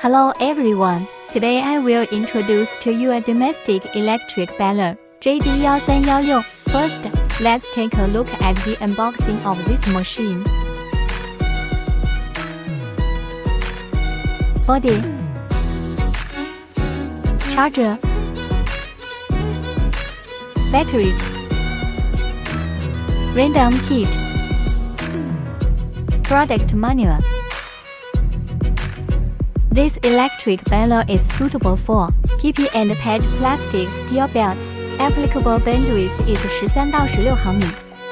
Hello everyone, today I will introduce to you a domestic electric baler, JD1316. First, let's take a look at the unboxing of this machine. Body, charger, batteries, random kit, product manual. This electric baler is suitable for PP and PET plastic steel belts. Applicable bandwidth is 13到16毫米.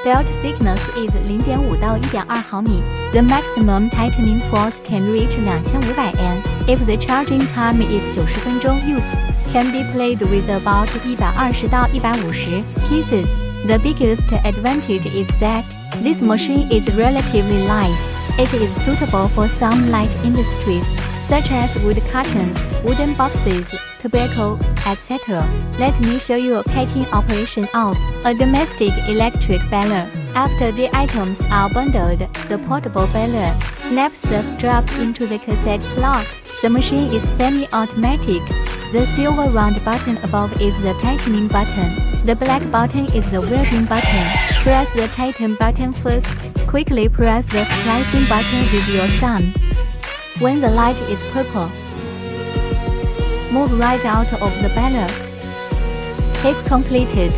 Belt thickness is 0.5到1.2毫米. The maximum tightening force can reach 2500 N. If the charging time is 90分钟 use, can be played with about 120到150 pieces. The biggest advantage is that this machine is relatively light. It is suitable for some light industries, such as wood cartons, wooden boxes, tobacco, etc. Let me show you a packing operation of a domestic electric baler. After the items are bundled, the portable baler snaps the strap into the cassette slot. The machine is semi-automatic. The silver round button above is the tightening button. The black button is the welding button. Press the tighten button first. Quickly press the splicing button with your thumb. When the light is purple, move right out of the baler. Tape completed.